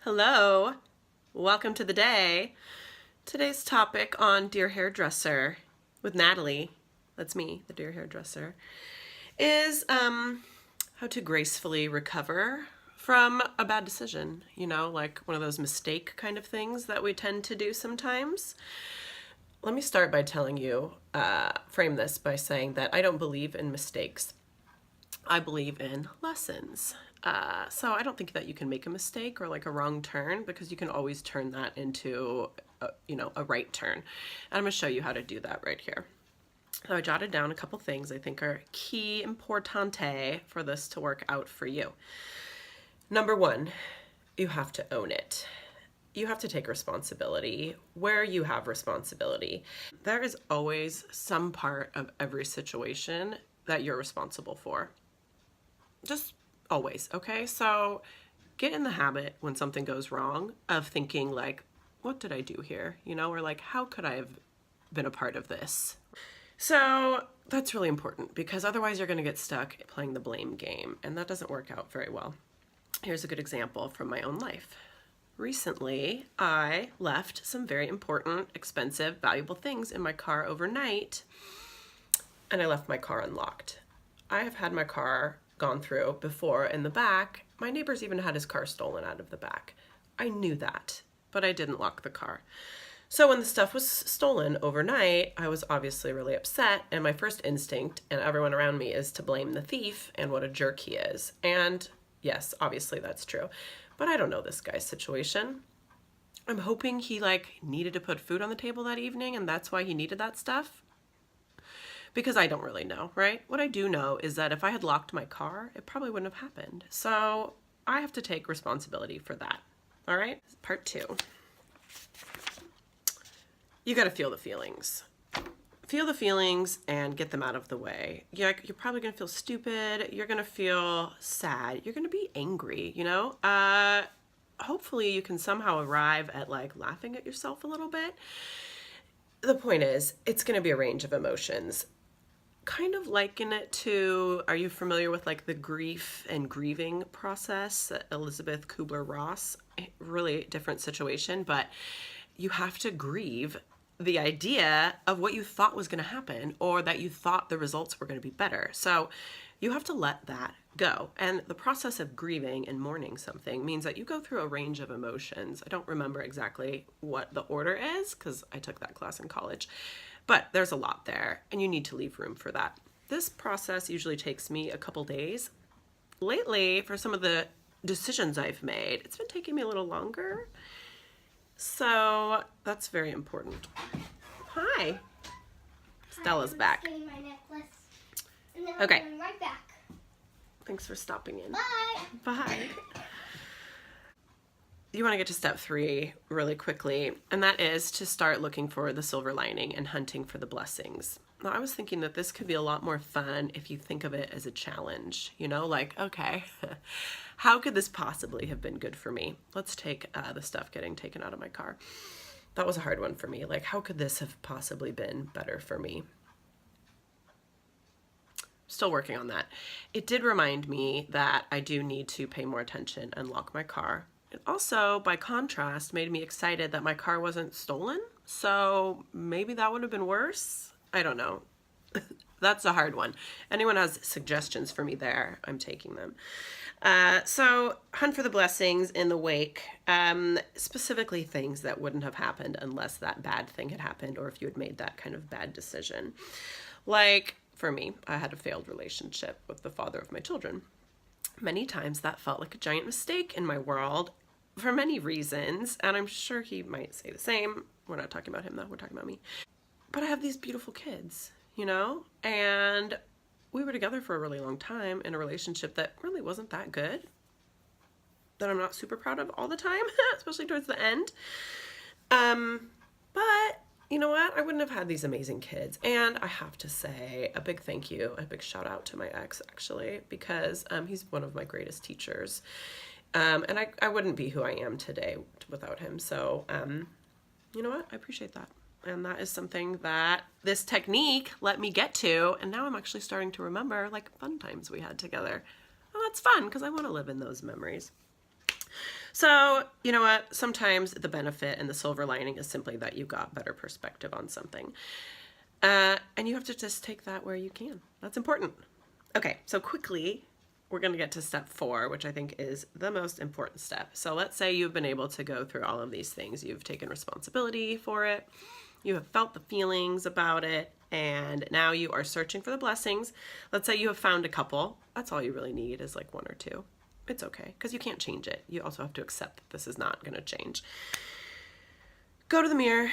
Hello, welcome to the day. Today's topic on Dear Hairdresser with Natalie, that's me, the Dear Hairdresser, is how to gracefully recover from a bad decision. You know, like one of those mistake kind of things that we tend to do sometimes. Let me start by telling you, frame this by saying that I don't believe in mistakes. I believe in lessons. So I don't think that you can make a mistake or like a wrong turn, because you can always turn that into a right turn. And I'm going to show you how to do that right here. So I jotted down a couple things I think are key importante for this to work out for you. Number one, you have to own it. You have to take responsibility where you have responsibility. There is always some part of every situation that you're responsible for. Just always, okay? So get in the habit when something goes wrong of thinking like, what did I do here? You know, or like, how could I have been a part of this? So that's really important, because otherwise you're going to get stuck playing the blame game, and that doesn't work out very well. Here's a good example from my own life. Recently, I left some very important, expensive, valuable things in my car overnight, and I left my car unlocked. I have had my car gone through before in the back. My neighbor's even had his car stolen out of the back. I knew that, but I didn't lock the car. So when the stuff was stolen overnight, I was obviously really upset, and my first instinct, and everyone around me, is to blame the thief and what a jerk he is. And yes, obviously that's true, but I don't know this guy's situation. I'm hoping he needed to put food on the table that evening, and that's why he needed that stuff. Because I don't really know, right? What I do know is that if I had locked my car, it probably wouldn't have happened. So I have to take responsibility for that, all right? Part two. You gotta feel the feelings. Feel the feelings and get them out of the way. You're probably gonna feel stupid. You're gonna feel sad. You're gonna be angry, you know? Hopefully you can somehow arrive at laughing at yourself a little bit. The point is, it's gonna be a range of emotions. Kind of liken it to, are you familiar with the grief and grieving process? Elizabeth Kubler-Ross, really different situation, but you have to grieve the idea of what you thought was going to happen, or that you thought the results were going to be better. So you have to let that go. And the process of grieving and mourning something means that you go through a range of emotions. I don't remember exactly what the order is, because I took that class in college. But there's a lot there, and you need to leave room for that. This process usually takes me a couple days. Lately, for some of the decisions I've made, it's been taking me a little longer. So that's very important. Hi. Stella's back. Getting my necklace. And then Okay. I'm going right back. Thanks for stopping in. Bye. Bye. You want to get to step 3 really quickly, and that is to start looking for the silver lining and hunting for the blessings. Now, I was thinking that this could be a lot more fun if you think of it as a challenge, you know, okay, how could this possibly have been good for me? Let's take the stuff getting taken out of my car. That was a hard one for me. How could this have possibly been better for me? Still working on that. It did remind me that I do need to pay more attention and lock my car. It also, by contrast, made me excited that my car wasn't stolen. So maybe that would have been worse. I don't know. That's a hard one. Anyone has suggestions for me there, I'm taking them. So hunt for the blessings in the wake, specifically things that wouldn't have happened unless that bad thing had happened, or if you had made that kind of bad decision. For me, I had a failed relationship with the father of my children. Many times that felt like a giant mistake in my world for many reasons, and I'm sure he might say the same. We're not talking about him though, we're talking about me. But I have these beautiful kids, you know, and we were together for a really long time in a relationship that really wasn't that good, that I'm not super proud of all the time, especially towards the end. But you know what? I wouldn't have had these amazing kids. And I have to say a big thank you, a big shout out to my ex, actually, because he's one of my greatest teachers. And I wouldn't be who I am today without him. So, you know what? I appreciate that. And that is something that this technique let me get to. And now I'm actually starting to remember fun times we had together. And that's fun, because I want to live in those memories. So, you know what? Sometimes the benefit and the silver lining is simply that you got better perspective on something. And you have to just take that where you can. That's important. Okay, so quickly, we're going to get to step 4, which I think is the most important step. So let's say you've been able to go through all of these things. You've taken responsibility for it. You have felt the feelings about it. And now you are searching for the blessings. Let's say you have found a couple. That's all you really need is like 1 or 2. It's okay, because you can't change it. You also have to accept that this is not going to change. Go to the mirror,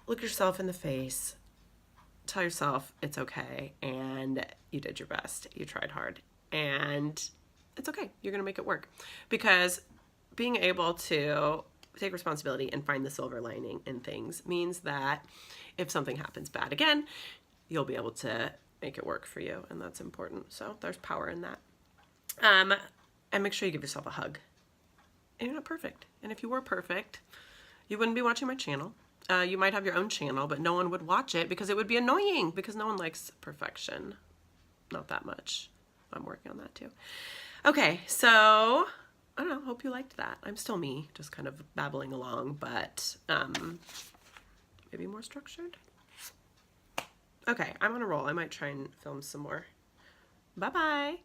look yourself in the face, tell yourself it's okay, and you did your best. You tried hard, and it's okay. You're going to make it work. Because being able to take responsibility and find the silver lining in things means that if something happens bad again, you'll be able to make it work for you, and that's important. So there's power in that. And make sure you give yourself a hug. And you're not perfect. And if you were perfect, you wouldn't be watching my channel. You might have your own channel, but no one would watch it because it would be annoying because no one likes perfection. Not that much. I'm working on that too. Okay, so I don't know. Hope you liked that. I'm still me, just kind of babbling along, but maybe more structured. Okay, I'm on a roll. I might try and film some more. Bye-bye.